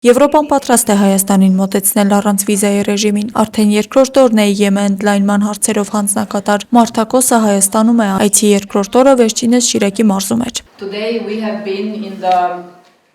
Եվրոպան պատրաստ է Հայաստանին մոտեցնել առանց վիզայի ռեժիմին։ Արդեն երկրորդ օրն է ԵՄ ընդլայնման հարցերով հանձնակատար Մարտակոսը Հայաստանում է, այցի երկրորդ օրը վերջինս Շիրակի մարզում էր։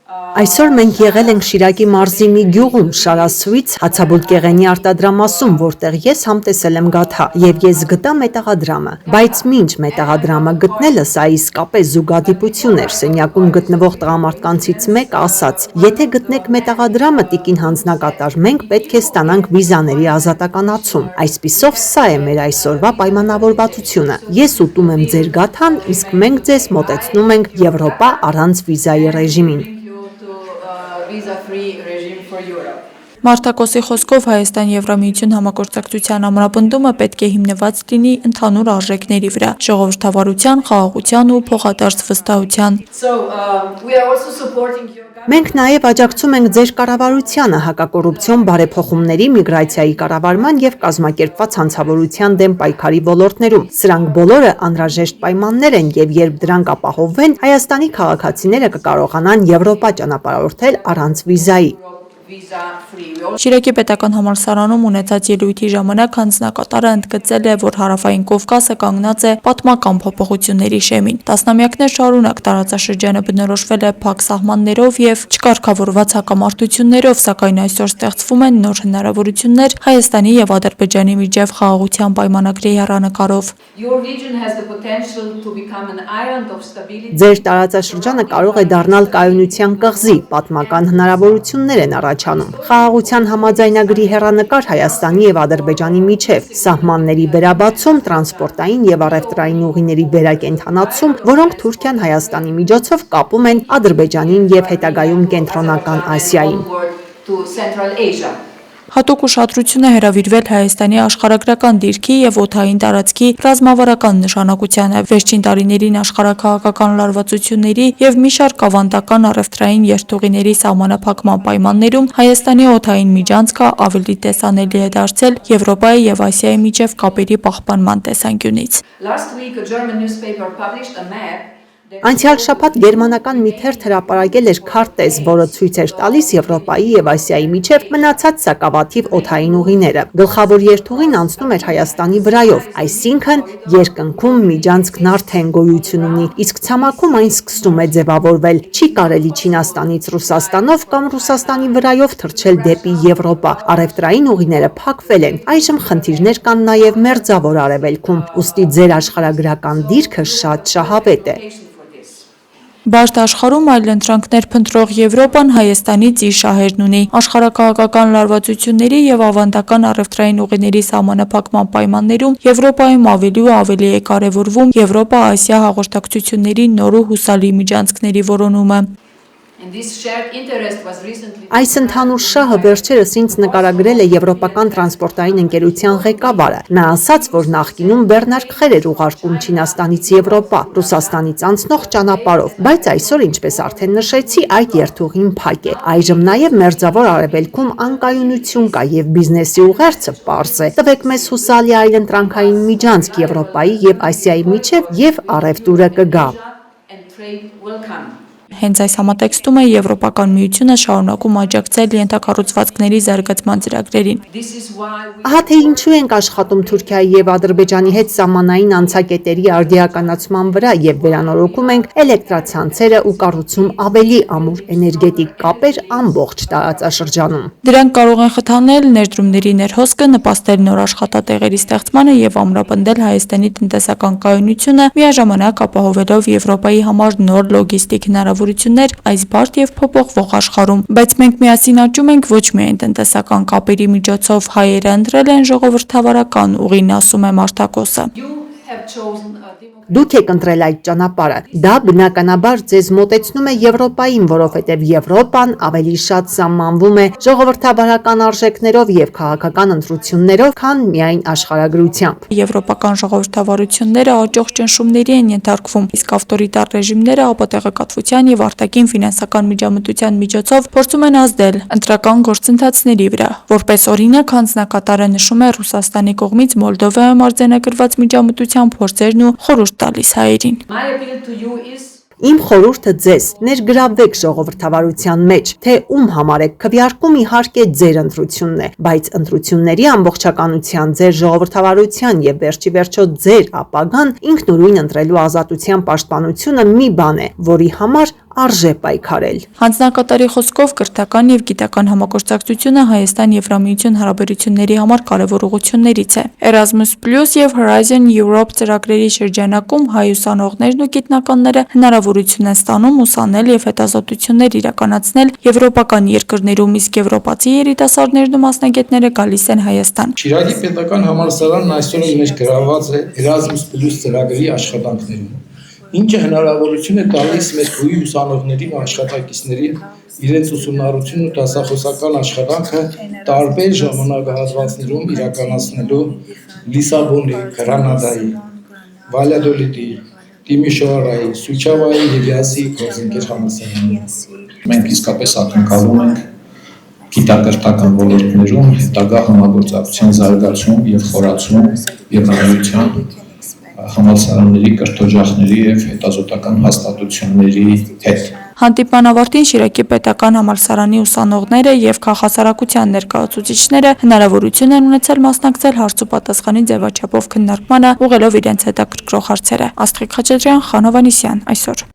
Այսօր մենք եղել ենք Շիրակի մարզի մի գյուղում, Շարասուից, հացաբուլկեղենի արտադրամասում, որտեղ ես համտեսել եմ գաթա, եւ ես գտա մետաղադրամը, բայց մինչ մետաղադրամը գտնելը սա իսկապես զուգադիպություն էր։ Սենյակում գտնվող տղամարդկանցից մեկը ասաց. «Եթե գտնեք մետաղադրամը, տիկին հանձնակատար, մենք պետք է ստանանք վիզաների ազատականացում»։ Այսպիսով սա է մեր այսօրվա պայմանավորվածությունը։ Ես ուտում եմ ձեր գաթան, իսկ մենք ձեզ մոտեցնում ենք Եվրոպա առանց վիզայի ռեժիմին։ Մարտակոսի խոսքով Հայաստան-Եվրամիություն համագործակցության ամրապնդումը պետք է հիմնված լինի ընդհանուր արժեքների վրա՝ ժողովրդավարության, խաղաղության ու փոխադարձ վստահության։ Մենք նաև աջակցում ենք ձեր կառավարությանը հակակոռուպցիոն բարեփոխումների, միգրացիայի կառավարման և կազմակերպված հանցավորության դեմ պայքարի ոլորտներում։ Սրանք բոլորը անհրաժեշտ պայմաններ են, և երբ դրանք ապահովվեն, Հայաստանի քաղաքացիները կկարողանան Եվրոպա ճանապարհորդել առանց վիզայի։ Շիրակի պետական համալսարանում ունեցած ելույթի ժամանակ հանձնակատարը ընդգծել է, որ Հարավային Կովկասը կանգնած է պատմական փոփոխությունների շեմին։ Տասնամյակներ շարունակ տարածաշրջանը բնորոշվել է փակ սահմաններով և չկարգավորված հակամարտություններով, սակայն այսօր ստեղծվում են նոր հնարավորություններ Հայաստանի և Ադրբեջանի միջև խաղաղության պայմանագրի հեռանկարով։ Ձեր տարածաշրջանը կարող է դառնալ կայունության կղզի, պատմական հնարավորություններ են առաջանում։ Խաղաղության համաձայնագրի հեռանկար Հայաստանի և Ադրբեջանի միջև, սահմանների վերաբացում, տրանսպորտային և առևտրային ուղիների վերակենդանացում, որոնք Թուրքիան Հայաստանի միջոցով կապում են Ադրբեջանին և հետագայում Կենտրոնական Ասիային։ Հատուկ ուշադրություն է հրավիրվել Հայաստանի աշխարհագրական դիրքի և օդային տարածքի ռազմավարական նշանակությանը, վերջին տարիներին աշխարհաքաղաքական լարվածությունների և մի շարք ավանդական առևտրային երթուղիների սահմանափակման պայմաններում Հայաստանի օդային միջանցքը ավելի տեսանելի է դարձել Եվրոպայի և Ասիայի միջև կապերի պահպանման տեսանկյունից։ Անցյալ շաբաթ գերմանական մի թերթ հրապարակել էր քարտեզ, որը ցույց էր տալիս Եվրոպայի և Ասիայի միջև մնացած սակավաթիվ օդային ուղիները։ Գլխավոր երթուղին անցնում էր Հայաստանի վրայով, այսինքն երկնքում միջանցքն արդեն գոյություն ունի, իսկ ցամաքում այն սկսում է ձևավորվել։ Չի կարելի Չինաստանից Ռուսաստանով կամ Ռուսաստանի վրայով թռչել դեպի Եվրոպա։ Առևտրային ուղիները փակվել են։ Այժմ խնդիրներ կան նաև Մերձավոր Արևելքում, ուստի ձեր աշխարհագրական դիրքը շատ շահավետ է։ Բարդ աշխարհում այլընտրանքներ փնտրող Եվրոպան Հայաստանից իր շահերն ունի։ Աշխարհաքաղաքական լարվածությունների և ավանդական առևտրային ուղիների սահմանափակման պայմաններում Եվրոպայում ավելի ու ավելի է կարևորվում Եվրոպա-Ասիա հաղորդակցությունների նոր ու հուսալի միջանցքների որոնումը։ Այս ընդհանուր շահը վերջերս ինձ նկարագրել է Եվրոպական տրանսպորտային ընկերության ղեկավարը։ Նա ասաց, որ նախկինում բեռնարկղեր էր ուղարկում Չինաստանից Եվրոպա, Ռուսաստանից անցնող ճանապարհով, բայց այսօր, ինչպես արդեն նշեցի, այդ երթուղին փակ է։ Այժմ նաև Մերձավոր Արևելքում անկայունություն կա և բիզնեսի ուղերձը պարզ է։ Տվեք մեզ հուսալի այլընտրանքային միջանցք Եվրոպայի և Ասիայի միջև, և առևտուրը կգա։ Հենց այս համատեքստում է Եվրոպական միությունը շարունակում աջակցել ենթակառուցվածքների զարգացման ծրագրերին։ Ահա թե ինչու ենք աշխատում Թուրքիայի և Ադրբեջանի հետ սահմանային անցակետերի արդիականացման վրա և վերանորոգում ենք էլեկտրացանցերը ու կառուցում ավելի ամուր էներգետիկ կապեր ամբողջ տարածաշրջանում։ Դրանք կարող են խթանել ներդրումների ներհոսքը, նպաստել նոր աշխատատեղերի ստեղծմանը և ամրապնդել Հայաստանի տնտեսական կայունությունը, միաժամանակ ապահովելով Եվրոպայի համար նոր լոգիստիկ հնարավորություններ այս բարդ և փոփոխվող աշխարհում։ Բայց մենք միասին աճում ենք ոչ միայն տնտեսական կապերի միջոցով, հայերը ընտրել են ժողովրդավարական ուղին, ասում է Մարտակոսը։ Դուք եք ընտրել այդ ճանապարհը։ Դա բնականաբար ձեզ մոտեցնում է Եվրոպային, որովհետև Եվրոպան ավելի շատ սահմանվում է ժողովրդավարական արժեքներով և քաղաքական ընտրություններով, քան միայն աշխարհագրությամբ։ Եվրոպական ժողովրդավարությունները աճող ճնշումների են ենթարկվում, իսկ ավտորիտար ռեժիմները ապատեղեկատվության և արտաքին ֆինանսական միջամտության միջոցով փորձում են ազդել ընտրական գործընթացների վրա։ Որպես օրինակ, հանձնակատարը նշում է Ռուսաստանի կողմից Մոլդովայում արձանագրված միջամտության փորձերն ու խորհուրդ տալիս հայերին։ Իմ խորհուրդը ձեզ, ներգրավվեք ժողովրդավարության մեջ, թե ում համար եք քվեարկում, իհարկե ձեր ընտրությունն է, բայց ընտրությունների ամբողջականության, ձեր ժողովրդավարության եւ վերջի վերջո ձեր ապագան ինքնուրույն ընտրելու ազատության պաշտպանությունը մի բան է, որի համար արժե պայքարել։ Հանձնակատարի խոսքով կրթական եւ գիտական համագործակցությունը Հայաստան-Եվրամիություն հարաբերությունների համար կարևոր ուղղություններից է։ Erasmus+ եւ Horizon Europe ծրագրերի շրջանակում հայ ուսանողներն ու գիտնականները հնարավորություն են ստանում ուսանել եւ հետազոտություններ իրականացնել եվրոպական երկրներում, իսկ եվրոպացի երիտասարդներն ու մասնագետները գալիս են Հայաստան։ Շիրակի պետական համալսարանն այսօր իր մեջ գրաված է Erasmus+ ծրագրի աշխատանքներում, ինչը հնարավորություն է տալիս մեր հույի ուսանողների ու աշխատակիցներին իրենց ուսումնառությունն ու դասախոսական աշխատանքը տարբեր ժամանակահատվածներում իրականացնելու Լիսաբոնի, Գրանադայի, Վալյադոլիդի, Տիմիշոարայի, Սուչավայի եւ Յասի գործընկեր համալսարաններում։ Մենք իսկապես ակնկալում ենք գիտակրթական ոլորտներում հետագա համագործակցության զարգացում եւ խորացում Եվրամիության համալսարանների, կրթօջախների եւ հետազոտական հաստատությունների հետ։ Հանդիպման ավարտին Շիրակի պետական համալսարանի ուսանողները եւ քաղաքասարակության ներկայացուցիչները հնարավորություն են ունեցել մասնակցել հարց ու պատասխանի ձևաչափով քննարկմանը, ուղղելով իրենց հետաքրքրող հարցերը։ Աստղիկ Խաչատրյան, Խանով Անիսյան, այսօր։